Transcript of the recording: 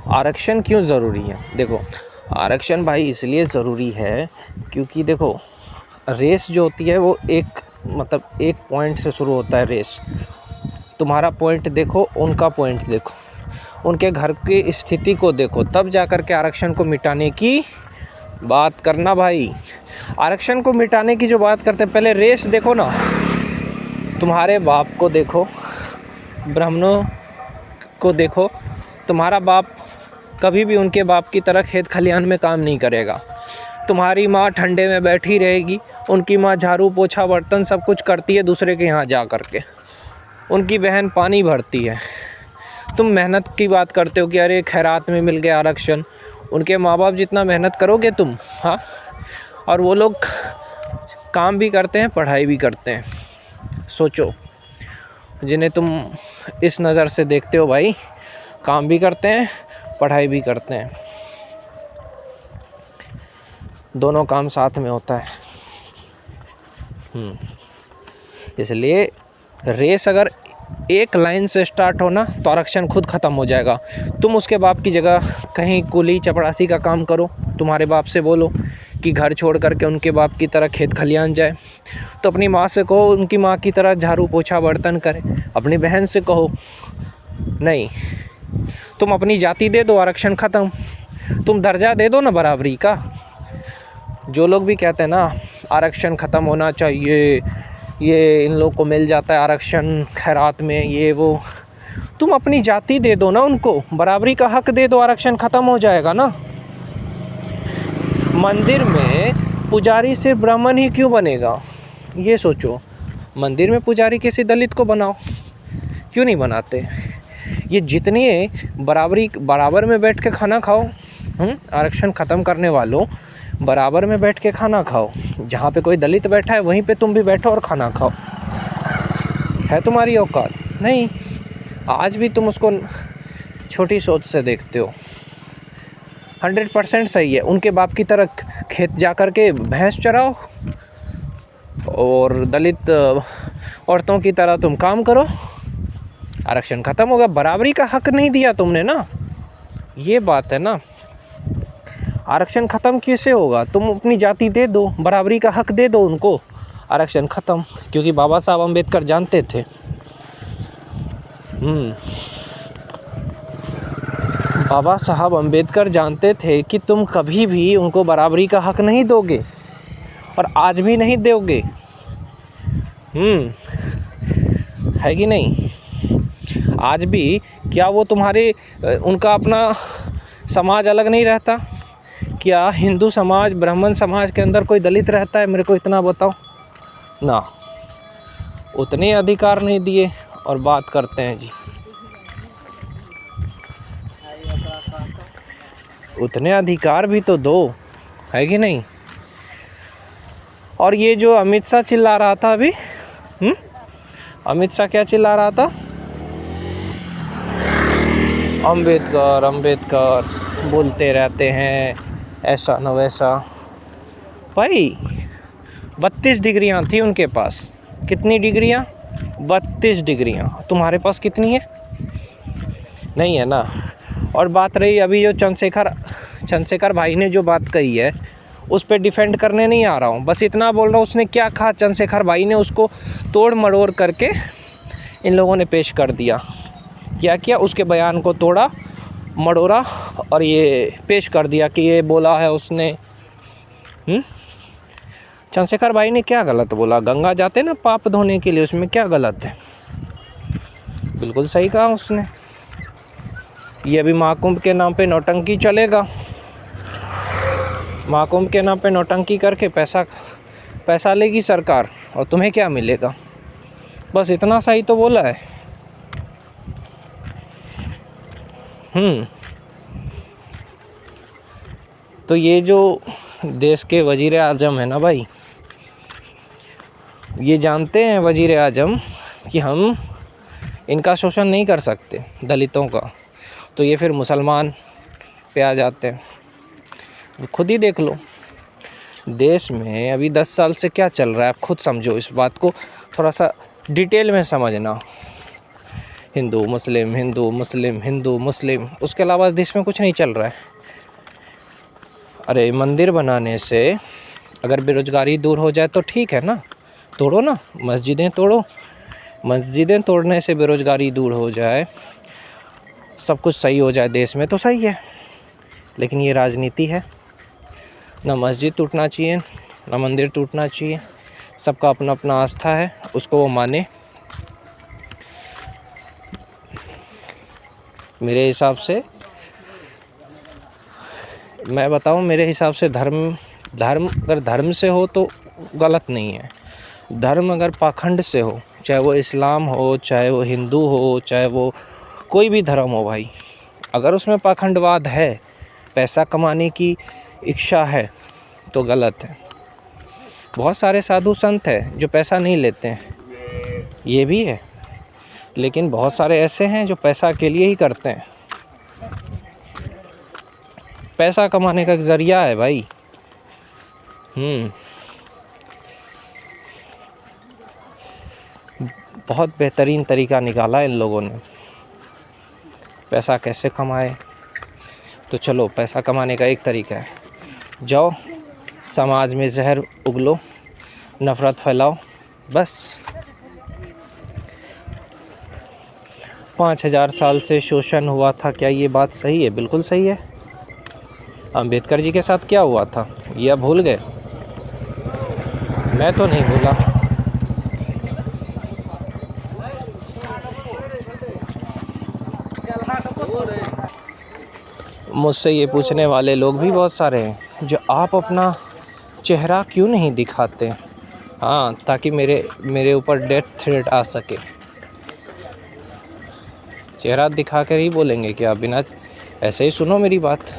आरक्षण क्यों ज़रूरी है? देखो, आरक्षण भाई इसलिए ज़रूरी है क्योंकि देखो, रेस जो होती है वो एक पॉइंट से शुरू होता है रेस। तुम्हारा पॉइंट देखो, उनका पॉइंट देखो, उनके घर की स्थिति को देखो, तब जा कर के आरक्षण को मिटाने की बात करना भाई। आरक्षण को मिटाने की जो बात करते हैं, पहले रेस देखो ना। तुम्हारे बाप को देखो, ब्राह्मणों को देखो, तुम्हारा बाप कभी भी उनके बाप की तरह खेत खलिहान में काम नहीं करेगा। तुम्हारी माँ ठंडे में बैठी रहेगी, उनकी माँ झाड़ू पोछा बर्तन सब कुछ करती है दूसरे के यहाँ जा कर के। उनकी बहन पानी भरती है। तुम मेहनत की बात करते हो कि अरे खैरात में मिल गया आरक्षण। उनके माँ बाप जितना मेहनत करोगे तुम, हाँ, और वो लोग काम भी करते हैं, पढ़ाई भी करते हैं। सोचो, जिन्हें तुम इस नज़र से देखते हो भाई, काम भी करते हैं, पढ़ाई भी करते हैं, दोनों काम साथ में होता है। इसलिए रेस अगर एक लाइन से स्टार्ट हो ना तो आरक्षण खुद ख़त्म हो जाएगा। तुम उसके बाप की जगह कहीं कुली चपरासी का काम करो, तुम्हारे बाप से बोलो कि घर छोड़ करके उनके बाप की तरह खेत खलिहान जाए, तो अपनी माँ से कहो उनकी माँ की तरह झाड़ू पोछा बर्तन करे। अपनी बहन से कहो नहीं, तुम अपनी जाति दे दो, आरक्षण ख़त्म। तुम दर्जा दे दो ना बराबरी का। जो लोग भी कहते हैं ना आरक्षण ख़त्म होना चाहिए, ये इन लोग को मिल जाता है आरक्षण खैरात में, ये वो, तुम अपनी जाति दे दो ना उनको, बराबरी का हक दे दो, आरक्षण ख़त्म हो जाएगा ना। मंदिर में पुजारी सिर्फ ब्राह्मण ही क्यों बनेगा? ये सोचो, मंदिर में पुजारी किसी दलित को बनाओ, क्यों नहीं बनाते? ये जितनी बराबर में बैठ के खाना खाओ। आरक्षण ख़त्म करने वालों, बराबर में बैठ के खाना खाओ। जहाँ पे कोई दलित बैठा है वहीं पे तुम भी बैठो और खाना खाओ। है तुम्हारी औकात? नहीं, आज भी तुम उसको छोटी सोच से देखते हो। 100% सही है, उनके बाप की तरह खेत जा कर के भैंस चराओ और दलित औरतों की तरह तुम काम करो, आरक्षण ख़त्म होगा। बराबरी का हक नहीं दिया तुमने ना, ये बात है ना। आरक्षण ख़त्म कैसे होगा? तुम अपनी जाति दे दो, बराबरी का हक दे दो उनको, आरक्षण ख़त्म। क्योंकि बाबा साहब अम्बेडकर जानते थे, बाबा साहब अम्बेडकर जानते थे कि तुम कभी भी उनको बराबरी का हक नहीं दोगे और आज भी नहीं दोगे। है कि नहीं? आज भी क्या वो उनका अपना समाज अलग नहीं रहता? क्या हिंदू समाज, ब्राह्मण समाज के अंदर कोई दलित रहता है? मेरे को इतना बताओ ना। उतने अधिकार नहीं दिए और बात करते हैं जी, उतने अधिकार भी तो दो, है कि नहीं? और ये जो अमित शाह चिल्ला रहा था अभी, अमित शाह क्या चिल्ला रहा था? अम्बेडकर अम्बेडकर बोलते रहते हैं, ऐसा न वैसा। भाई 32 डिग्रियां थी उनके पास। कितनी डिग्रियां? 32 डिग्रियां। तुम्हारे पास कितनी है? नहीं है ना। और बात रही अभी जो चंद्रशेखर भाई ने जो बात कही है, उस पर डिफेंड करने नहीं आ रहा हूँ, बस इतना बोल रहा हूँ उसने क्या कहा। चंद्रशेखर भाई ने उसको तोड़ मरोड़ करके इन लोगों ने पेश कर दिया। क्या किया? उसके बयान को तोड़ा मड़ोरा और ये पेश कर दिया कि ये बोला है उसने। चंद्रशेखर भाई ने क्या गलत बोला? गंगा जाते ना पाप धोने के लिए, उसमें क्या गलत है? बिल्कुल सही कहा उसने। ये अभी महाकुंभ के नाम पे नौटंकी चलेगा, महाकुंभ के नाम पे नौटंकी करके पैसा लेगी सरकार और तुम्हें क्या मिलेगा? बस इतना सही तो बोला है। तो ये जो देश के वजीर आजम है ना भाई, ये जानते हैं वजीर आजम कि हम इनका शोषण नहीं कर सकते दलितों का, तो ये फिर मुसलमान पे आ जाते हैं। खुद ही देख लो देश में अभी 10 साल से क्या चल रहा है, आप खुद समझो। इस बात को थोड़ा सा डिटेल में समझना। हिंदू मुस्लिम हिंदू मुस्लिम हिंदू मुस्लिम, उसके अलावा इस देश में कुछ नहीं चल रहा है। अरे मंदिर बनाने से अगर बेरोजगारी दूर हो जाए तो ठीक है ना, तोड़ो ना, मस्जिदें तोड़ो, मस्जिदें तोड़ने से बेरोजगारी दूर हो जाए, सब कुछ सही हो जाए देश में तो सही है। लेकिन ये राजनीति है, ना मस्जिद टूटना चाहिए ना मंदिर टूटना चाहिए, सबका अपना अपना आस्था है, उसको वो माने। मेरे हिसाब से मैं बताऊं, मेरे हिसाब से धर्म अगर धर्म से हो तो गलत नहीं है। धर्म अगर पाखंड से हो, चाहे वो इस्लाम हो, चाहे वो हिंदू हो, चाहे वो कोई भी धर्म हो भाई, अगर उसमें पाखंडवाद है, पैसा कमाने की इच्छा है तो गलत है। बहुत सारे साधु संत हैं जो पैसा नहीं लेते हैं, ये भी है, लेकिन बहुत सारे ऐसे हैं जो पैसा के लिए ही करते हैं। पैसा कमाने का एक ज़रिया है भाई। बहुत बेहतरीन तरीका निकाला इन लोगों ने, पैसा कैसे कमाए। तो चलो, पैसा कमाने का एक तरीका है, जाओ समाज में जहर उगलो, नफ़रत फैलाओ, बस। 5000 साल से शोषण हुआ था, क्या ये बात सही है? बिल्कुल सही है। अंबेडकर जी के साथ क्या हुआ था, यह भूल गए? मैं तो नहीं भूला। मुझसे ये पूछने वाले लोग भी बहुत सारे हैं जो आप अपना चेहरा क्यों नहीं दिखाते, हाँ, ताकि मेरे ऊपर डेथ थ्रेट आ सके। चेहरा दिखा कर ही बोलेंगे क्या? बिना ऐसे ही सुनो मेरी बात।